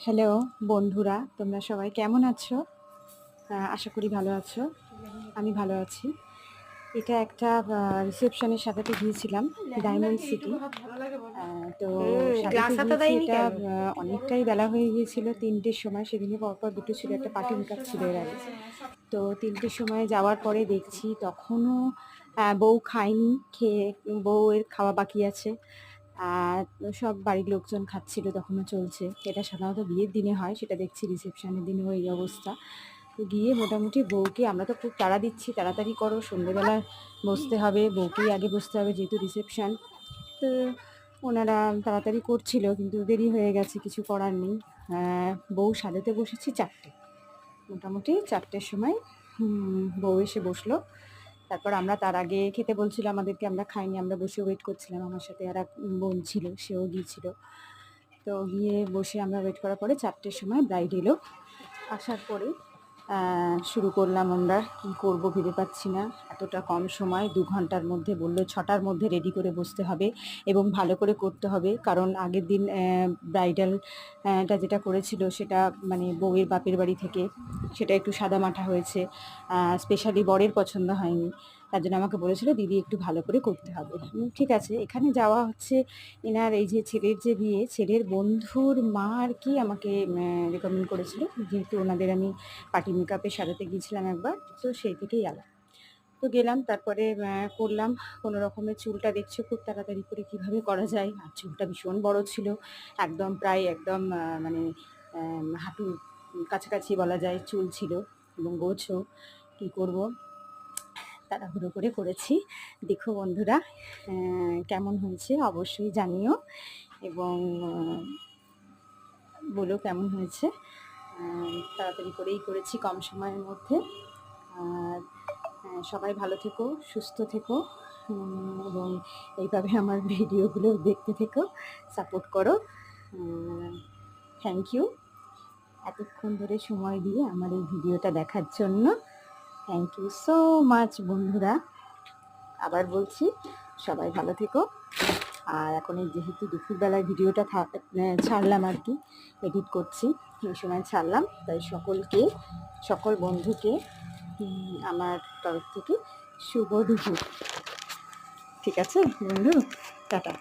Hello বন্ধুরা, তোমরা সবাই কেমন আছো? আশা করি ভালো আছো। আমি ভালো আছি। এটা একটা রিসেপশনের সাথে গিয়েছিলাম, ডায়মন্ড সিটি। তো গ্লাস সাথে হাতে গিয়েছি, দেয়নি এটা কেন? অনেকটাই বেলা হয়ে গিয়েছিল, 3টের সময়। সেদিনে পরপর দুটো ছিল, একটা পার্টি মেকআপ ছিল এর আগে। তো 3টের সময় যাওয়ার পরে দেখছি তখনও বউ খায়নি, খেয়ে বউয়ের খাওয়া বাকি আছে। আর সব বাড়ির লোকজন খাচ্ছিল, তখনও চলছে। এটা সাধারণত বিয়ের দিনে হয়, সেটা দেখছি রিসেপশনের দিনেও এই অবস্থা। তো গিয়ে মোটামুটি বউকে আমরা তো খুব তাড়া দিচ্ছি, তাড়াতাড়ি করো, সন্ধ্যেবেলা বসতে হবে, বউকেই আগে বসতে হবে যেহেতু রিসেপশন। তো ওনারা তাড়াতাড়ি করছিল, কিন্তু দেরি হয়ে গেছে, কিছু করার নেই। বউ সাজাতে বসেছি 4টে, মোটামুটি 4টের সময় বউ এসে বসলো। তারপর আমরা তার আগে খেতে বলছিল আমাদেরকে, আমরা খাইনি, আমরা বসে ওয়েট করছিলাম। আমার সাথে আর এক বোন ছিল, সেও গিয়েছিল। তো গিয়ে বসে আমরা ওয়েট করার পরে 4টের সময় ব্রাইড এলো। আসার পরে শুরু করলাম। আমরা কি করব ভেবে পাচ্ছি না, এতটা কম সময়, 2 ঘন্টার মধ্যে বললো 6টার মধ্যে রেডি করে বসতে হবে এবং ভালো করে করতে হবে। কারণ আগের দিন ব্রাইডালটা যেটা করেছিল সেটা মানে বউয়ের বাপের বাড়ি থেকে, সেটা একটু সাদামাটা হয়েছে, স্পেশালি বরের পছন্দ হয়নি। তার জন্য আমাকে বলেছিল দিদি একটু ভালো করে করতে হবে। ঠিক আছে। এখানে যাওয়া হচ্ছে এনার এই যে ছেলের যে বিয়ে, ছেলের বন্ধুর মা আর কি আমাকে রেকমেন্ড করেছিল, যেহেতু ওনাদের আমি পার্টি মেকআপে সাজাতে গিয়েছিলাম একবার, তো সেই থেকেই আলাম। তো গেলাম, তারপরে করলাম কোনো রকমের। চুলটা দেখছো খুব তাড়াতাড়ি করে কিভাবে করা যায়, আর চুলটা ভীষণ বড় ছিল, একদম প্রায় একদম মানে হাঁটুর কাছাকাছি বলা যায় চুল ছিল, এবং গোছও। কী করব, তাড়াহুড়ো করে করেছি। দেখো বন্ধুরা, কেমন হয়েছে অবশ্যই জানিও, এবং বলো কেমন হয়েছে। তাড়াতাড়ি করেই করেছি, কম সময়ের মধ্যে। আর সবাই ভালো থেকো, সুস্থ থেকো, এবং এইভাবে আমার ভিডিওগুলো দেখতে থেকো, সাপোর্ট করো। থ্যাংক ইউ এতক্ষণ ধরে সময় দিয়ে আমার এই ভিডিওটা দেখার জন্য। থ্যাংক ইউ সো মাচ বন্ধুরা। আবার বলছি, সবাই ভালো থেকো। আর এখন এই যেহেতু দুপুরবেলায় ভিডিওটা ছাড়লাম আর কি, এডিট করছি, এই সময় ছাড়লাম, তাই সকলকে, সকল বন্ধুকে আমার তরফ থেকে শুভ দুপুর। ঠিক আছে বন্ধু, টাটা।